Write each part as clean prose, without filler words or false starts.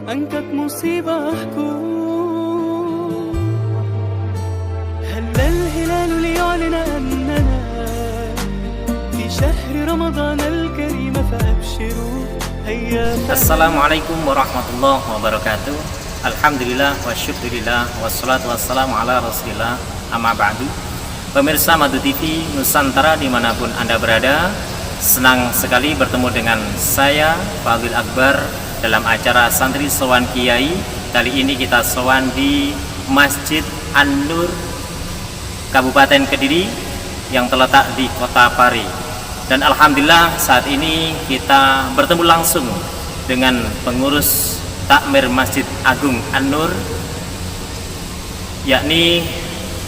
angkat musibahku. هل الهلال ليعلن أننا في شهر رمضان الكريم فأبشروا هيا. Assalamualaikum warahmatullahi wabarakatuh. Alhamdulillah wa syukurillah wassalatu wassalamu ala rasulillah amma ba'du. Pemirsa Madu TV Nusantara dimanapun Anda berada, senang sekali bertemu dengan saya Fadil Akbar dalam acara Santri Sowan Kiai. Kali ini kita sowan di Masjid An-Nur Kabupaten Kediri yang terletak di Kota Pari. Dan alhamdulillah saat ini kita bertemu langsung dengan pengurus takmir Masjid Agung An-Nur, yakni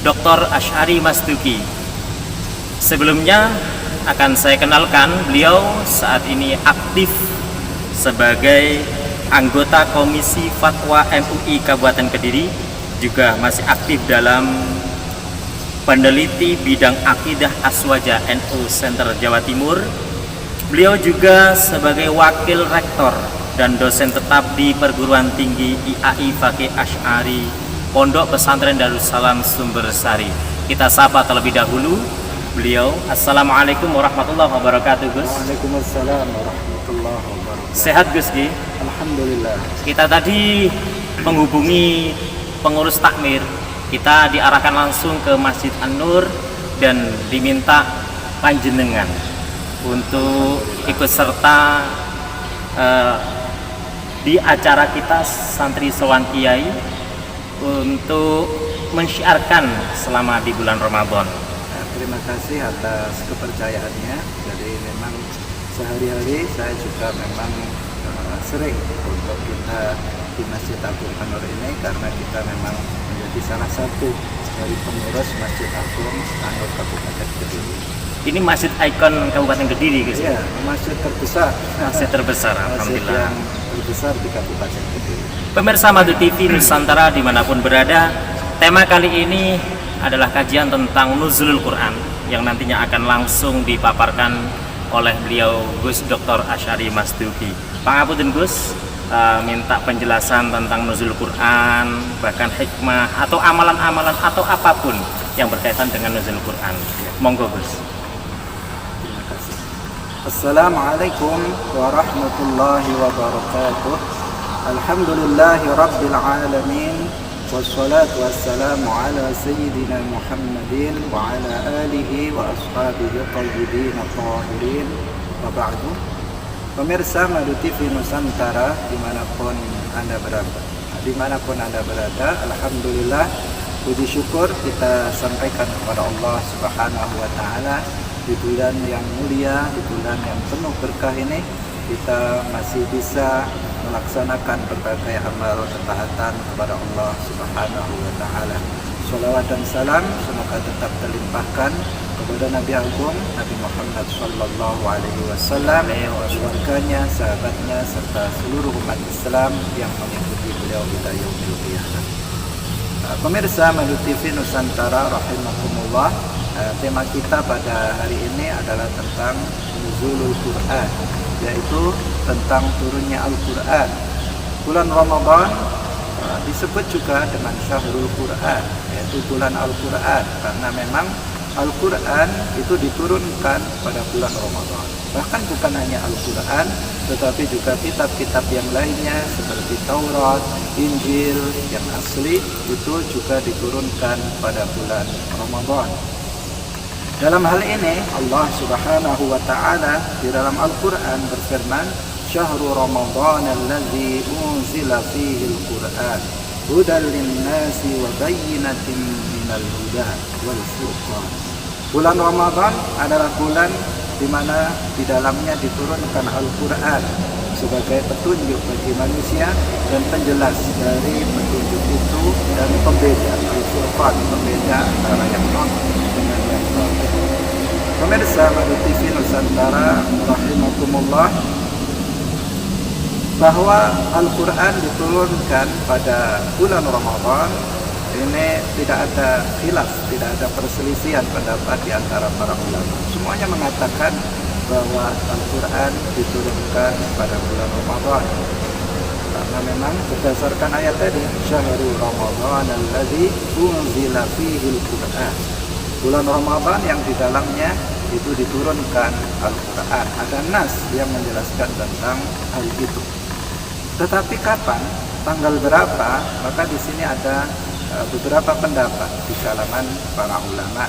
Dr. Asy'ari Mastuki. Sebelumnya akan saya kenalkan, beliau saat ini aktif sebagai anggota Komisi Fatwa MUI Kabupaten Kediri, juga masih aktif dalam peneliti bidang akidah Aswaja NU Center Jawa Timur. Beliau juga sebagai wakil rektor dan dosen tetap di Perguruan Tinggi IAI Fakih Asy'ari Pondok Pesantren Darussalam Sumbersari. Kita sapa terlebih dahulu beliau. Assalamualaikum warahmatullahi wabarakatuh, Gus. Waalaikumsalam warahmatullahi wabarakatuh. Sehat, Gus Ki? Alhamdulillah. Kita tadi menghubungi pengurus takmir. Kita diarahkan langsung ke Masjid An-Nur dan diminta panjenengan untuk ikut serta di acara kita Santri Sowan Kiai untuk mensyiarkan selama di bulan Ramadan. Terima kasih atas kepercayaannya. Jadi memang sehari-hari saya juga memang sering untuk kita di Masjid Agung An-Nur ini, karena kita memang menjadi salah satu dari pengurus Masjid Agung An-Nur Kabupaten Kediri. Ini masjid ikon Kabupaten Kediri, Gus? Iya, masjid terbesar. Masjid terbesar, Masjid alhamdulillah. yang terbesar di Kabupaten Kediri. Pemirsa Madu TV Nusantara dimanapun berada, tema kali ini adalah kajian tentang Nuzulul Quran yang nantinya akan langsung dipaparkan oleh beliau Gus Dr. Asy'ari Mastuki. Pangapunten Gus, minta penjelasan tentang Nuzulul Quran, bahkan hikmah atau amalan-amalan atau apapun yang berkaitan dengan Nuzulul Quran. Monggo Gus. Terima kasih. Assalamualaikum warahmatullahi wabarakatuh. Alhamdulillahi rabbil alamin. Wassalatu wassalamu ala sayyidina Muhammadin wa ala alihi wa ashabihi tayyibin tahirin wa ba'du. Pemirsa Madu TV Nusantara dimanapun Anda berada, alhamdulillah puji syukur kita sampaikan kepada Allah Subhanahu wa taala di bulan yang mulia, di bulan yang penuh berkah ini kita masih bisa melaksanakan berbagai amal ketaatan kepada Allah Subhanahu wa taala. Shalawat dan salam semoga tetap terlimpahkan kepada Nabi Agung Nabi Muhammad sallallahu alaihi wasallam, keluarganya, sahabatnya serta seluruh umat Islam yang mengikuti beliau hingga yaumil qiyamah. Pemirsa Madu TV Nusantara rahimakumullah, tema kita pada hari ini adalah tentang Nuzulul Quran, yaitu tentang turunnya Al-Quran. Bulan Ramadan disebut juga dengan Syahrul Quran, yaitu bulan Al-Quran, karena memang Al-Quran itu diturunkan pada bulan Ramadan. Bahkan bukan hanya Al-Quran, tetapi juga kitab-kitab yang lainnya seperti Taurat, Injil yang asli itu juga diturunkan pada bulan Ramadan. Dalam hal ini Allah Subhanahu wa taala di dalam Al-Qur'an berfirman, "Syahrul Ramadan allazi unzila fihi al-Qur'an hudan lin-nasi wa bayyinatin minal huda wal furqan." Bulan Ramadan adalah bulan di mana di dalamnya diturunkan Al-Qur'an sebagai petunjuk bagi manusia dan penjelas dari petunjuk itu, dan pembeda Al-Furqan, pembeda antara yang non dengan yang batil. Pemirsa Madu TV Nusantara rahimakumullah, bahwa Al-Quran diturunkan pada bulan Ramadan ini tidak ada khilaf, tidak ada perselisihan pendapat di antara para ulama. Semuanya mengatakan bahwa Al-Quran diturunkan pada bulan Ramadan, karena karena memang berdasarkan ayat tadi, syahrul ramadhan alladzi unzila fihil Qur'an. Bulan Ramadan yang di dalamnya itu diturunkan Al-Qur'an. Ada nas yang menjelaskan tentang hal itu. Tetapi kapan, tanggal berapa? Maka di sini ada beberapa pendapat di kalangan para ulama.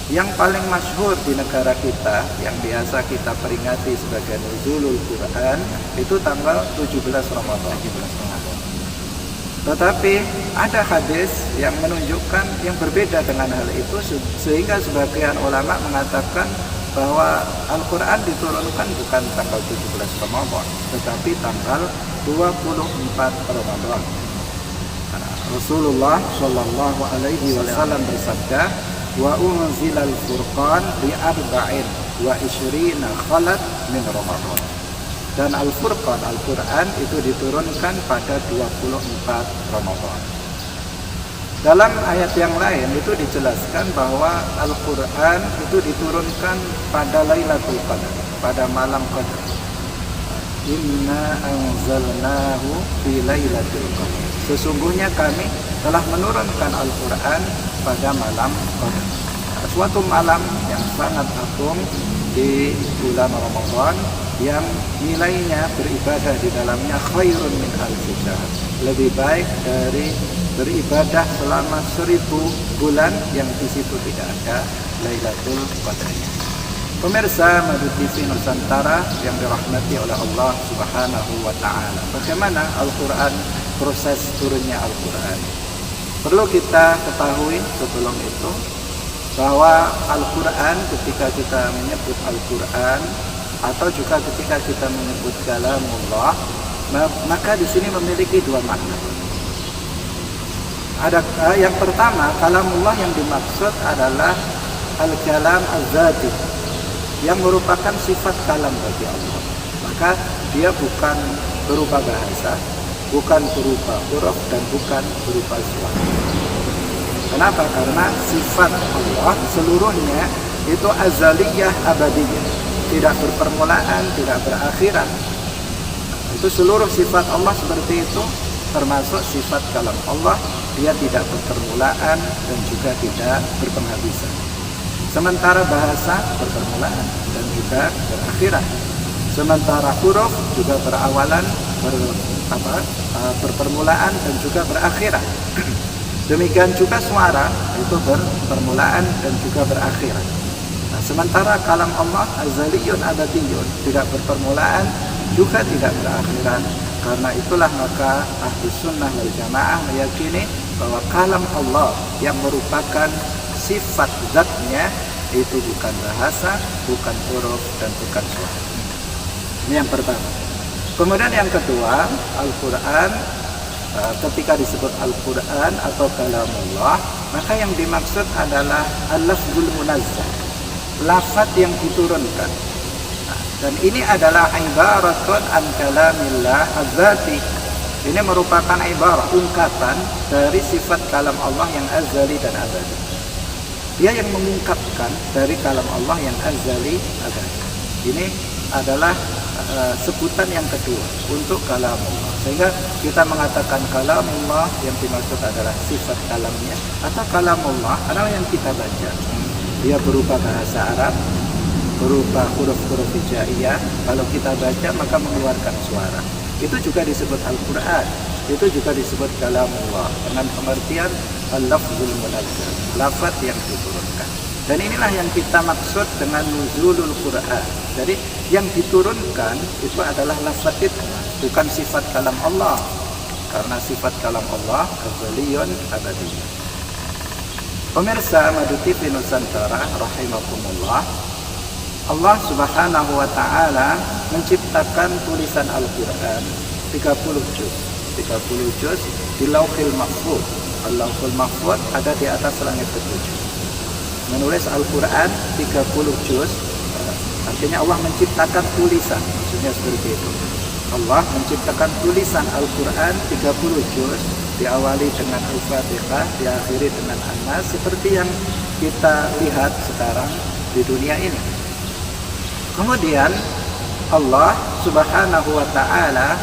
Yang paling masyhur di negara kita, yang biasa kita peringati sebagai nuzulul Quran, itu tanggal 17 Ramadan. Tetapi ada hadis yang menunjukkan yang berbeda dengan hal itu, sehingga sebagian ulama mengatakan bahwa Al-Quran diturunkan bukan tanggal 17 Ramadan, tetapi tanggal 24 Ramadan. Rasulullah Shallallahu Alaihi Wasallam bersabda, wa unzilal furqan bi arba'in wa isyrina khalat min Ramadan. Dan Al-Furqan, Al-Quran itu diturunkan pada 24 Ramadan. Dalam ayat yang lain itu dijelaskan bahwa Al-Quran itu diturunkan pada Lailatul Qadar, pada malam Qadar. Inna anzalnahu fi Lailatul Qadar. Sesungguhnya kami telah menurunkan Al-Quran pada malam Qadar, suatu malam yang sangat agung di bulan Ramadan, yang nilainya beribadah di dalamnya khairun min alfi syahr, lebih baik dari beribadah selama 1000 bulan yang di situ tidak ada Lailatul Qadarnya. Pemirsa Madu TV Nusantara yang dirahmati oleh Allah Subhanahu wa taala, bagaimana Al-Qur'an, proses turunnya Al-Qur'an? Perlu kita ketahui sebelum itu bahwa Al-Quran, ketika kita menyebut Al-Quran atau juga ketika kita menyebut kalamullah, maka di sini memiliki dua makna. Ada yang pertama, kalamullah yang dimaksud adalah al-kalam az-zati, yang merupakan sifat kalam bagi Allah. Maka dia bukan berupa bahasa, bukan berupa huruf, dan bukan berupa suara. Kenapa? Karena sifat Allah seluruhnya itu azaliyah abadiyah, tidak berpermulaan, tidak berakhiran. Itu seluruh sifat Allah seperti itu, termasuk sifat kalam Allah, dia tidak berpermulaan dan juga tidak berpenghabisan. Sementara bahasa berpermulaan dan juga berakhiran. Sementara huruf juga berawalan, berpermulaan dan juga berakhiran. Demikian juga suara itu berpermulaan dan juga berakhiran. Nah, sementara kalam Allah azaliyun abadiyun, tidak berpermulaan juga tidak berakhiran. Karena itulah maka Ahlus Sunnah wal Jamaah meyakini bahwa kalam Allah yang merupakan sifat zatnya itu bukan bahasa, bukan huruf, dan bukan suara. Ini yang pertama. Kemudian yang kedua, Al-Quran, ketika disebut Al-Quran atau kalamullah, maka yang dimaksud adalah al-lafzul munazzah, lafaz yang diturunkan. Dan ini adalah ibaratun an kalamillah az-zati. Ini merupakan ibarat, ungkapan dari sifat kalam Allah yang azali dan abadi. Dia yang mengungkapkan dari kalam Allah yang azali abadi. Ini adalah sebutan yang kedua untuk kalamullah. Sehingga kita mengatakan kalamullah yang dimaksud adalah sifat kalamnya, atau kalamullah adalah yang kita baca. Dia berupa bahasa Arab, berupa huruf-huruf hijaiyah. Kalau kita baca maka mengeluarkan suara. Itu juga disebut Al-Quran. Itu juga disebut kalamullah dengan pengertian al-lafzul munazzal, lafaz yang diturunkan. Dan inilah yang kita maksud dengan nuzulul Quran. Jadi yang diturunkan itu adalah lafaz itu, bukan sifat kalam Allah. Karena sifat kalam Allah azaliyun abadiyun. Pemirsa Madu TV Nusantara rahimakumullah, Allah Subhanahu wa taala menciptakan tulisan Al-Quran 30 juz. 30 juz di Lauhil Mahfuz. Al-Lauhul Mahfuz ada di atas langit ketujuh. Menulis Al-Quran 30 juz, artinya Allah menciptakan tulisan, maksudnya seperti itu. Allah menciptakan tulisan Al-Quran 30 juz, diawali dengan Al-Fatihah, diakhiri dengan An-Nas, seperti yang kita lihat sekarang di dunia ini. Kemudian Allah Subhanahu wa taala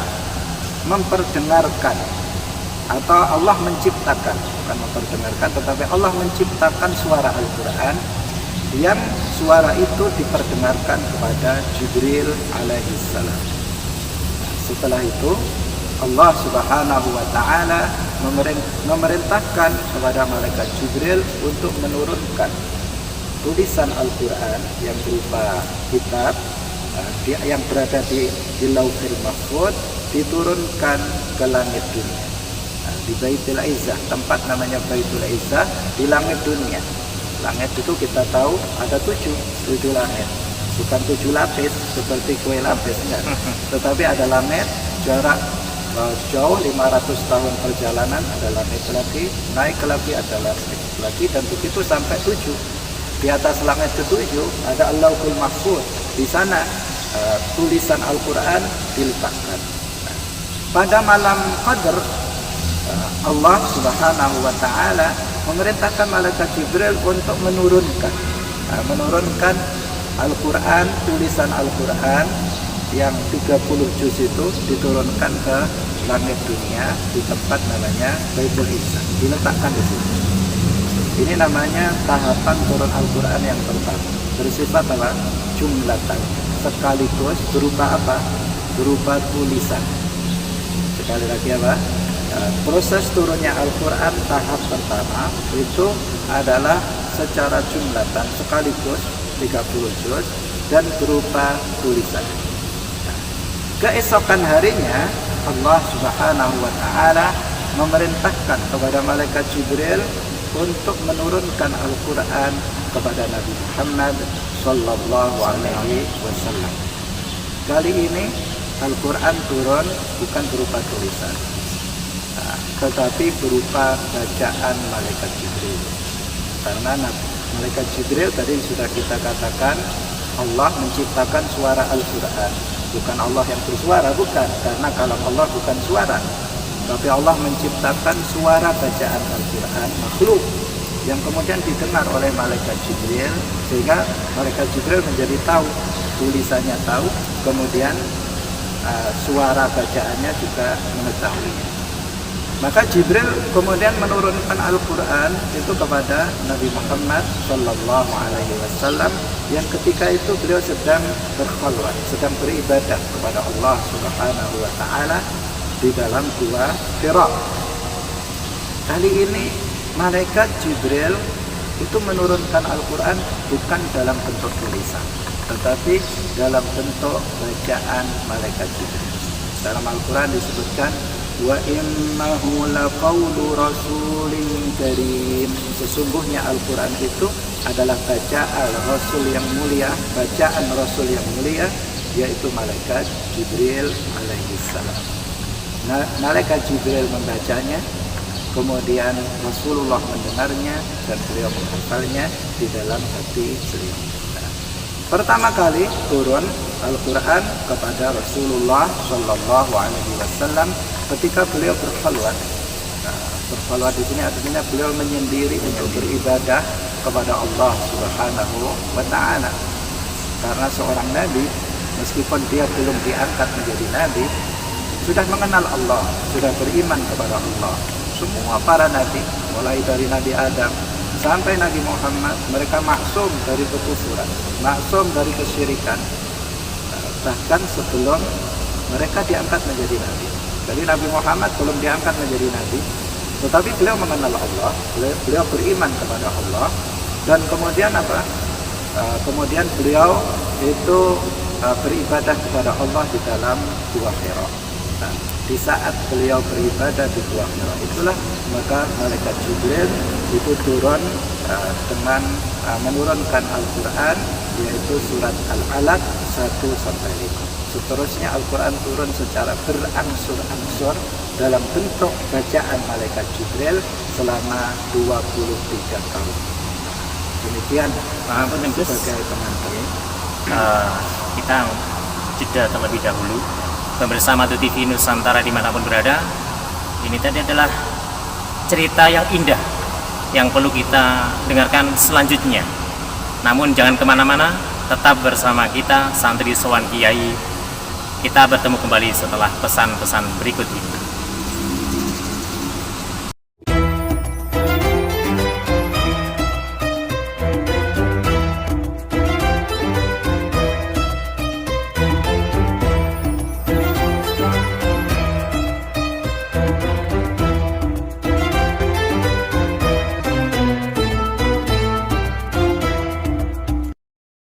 memperdengarkan, atau Allah menciptakan, bukan memperdengarkan, tetapi Allah menciptakan suara Al-Quran yang suara itu diperdengarkan kepada Jibril alaihissalam. Setelah itu Allah subhanahu wa ta'ala memerintahkan kepada malaikat Jibril untuk menurunkan tulisan Al-Quran yang berupa kitab yang berada di Lauhil Mahfuz, diturunkan ke langit dunia. Di Baitul Izzah, tempat namanya Baitul Izzah, di langit dunia. Langit itu kita tahu ada tujuh langit, bukan 7 lapis seperti kue lapis, enggak. Tetapi ada langit jarak jauh 500 tahun perjalanan, ada langit lagi, naik lagi, ada langit lagi, dan begitu sampai 7. Di atas langit ke-7 ada Allahul Mahfuz. Di sana tulisan Al-Quran diletakkan. Pada malam Qadar, Allah subhanahu wa ta'ala memerintahkan malaikat Jibril untuk menurunkan Al-Quran, tulisan Al-Quran yang 30 juz itu diturunkan ke langit dunia di tempat namanya Baitul Izzah, diletakkan di situ. Ini namanya tahapan turun Al-Quran yang pertama, bersifat apa? Jumlatan, sekaligus berupa apa? Berupa tulisan. Sekali lagi apa? Proses turunnya Al-Quran tahap pertama itu adalah secara jumlatan, sekaligus 30 juz dan berupa tulisan. Keesokan harinya Allah subhanahu wa ta'ala memerintahkan kepada malaikat Jibril untuk menurunkan Al-Quran kepada Nabi Muhammad sallallahu alaihi wasallam. Kali ini Al-Quran turun bukan berupa tulisan, tetapi berupa bacaan malaikat Jibril. Karena malaikat Jibril tadi sudah kita katakan Allah menciptakan suara Al-Quran, bukan Allah yang bersuara, bukan, karena kalam Allah bukan suara, tapi Allah menciptakan suara bacaan Al-Quran makhluk yang kemudian didengar oleh malaikat Jibril, sehingga malaikat Jibril menjadi tahu, tulisannya tahu, kemudian suara bacaannya juga mengetahuinya. Maka Jibril kemudian menurunkan Al-Quran itu kepada Nabi Muhammad sallallahu alaihi wasallam yang ketika itu beliau sedang berkhalwat, sedang beribadah kepada Allah subhanahu wa ta'ala di dalam gua Hira. Kali ini malaikat Jibril itu menurunkan Al-Quran bukan dalam bentuk tulisan, tetapi dalam bentuk bacaan malaikat Jibril. Dalam Al-Quran disebutkan wa innahu laqaulu rasulin karim. Sesungguhnya Al-Quran itu adalah bacaan Rasul yang mulia, bacaan Rasul yang mulia, yaitu malaikat Jibril alaihissalam. Malaikat Jibril membacanya, kemudian Rasulullah mendengarnya dan beliau menghafalnya di dalam hati beliau. Pertama kali turun Al-Quran kepada Rasulullah sallallahu alaihi wasallam ketika beliau berkhalwat. Berkhalwat di sini artinya beliau menyendiri untuk beribadah kepada Allah subhanahu wa ta'ala. Karena seorang nabi, meskipun dia belum diangkat menjadi nabi, sudah mengenal Allah, sudah beriman kepada Allah. Semua para nabi, mulai dari Nabi Adam sampai Nabi Muhammad, mereka maksum dari kekufuran, maksum dari kesyirikan, bahkan sebelum mereka diangkat menjadi nabi. Jadi Nabi Muhammad belum diangkat menjadi nabi, tetapi beliau mengenal Allah, beliau beriman kepada Allah, dan kemudian apa? Kemudian beliau itu beribadah kepada Allah di dalam Gua Hira. Di saat beliau beribadah di Gua Hira itulah maka malaikat Jibril itu turun dengan menurunkan Al-Quran, yaitu surat Al-Alaq 1-5. Seterusnya Al-Quran turun secara berangsur-angsur dalam bentuk bacaan malaikat Jibril selama 23 tahun. Demikian sebagai pengantar. Kita jeda terlebih dahulu bersama TV Nusantara dimanapun berada. Ini tadi adalah cerita yang indah yang perlu kita dengarkan selanjutnya. Namun jangan kemana-mana, tetap bersama kita Santri Sowan Kiai Kita bertemu kembali setelah pesan-pesan berikut ini.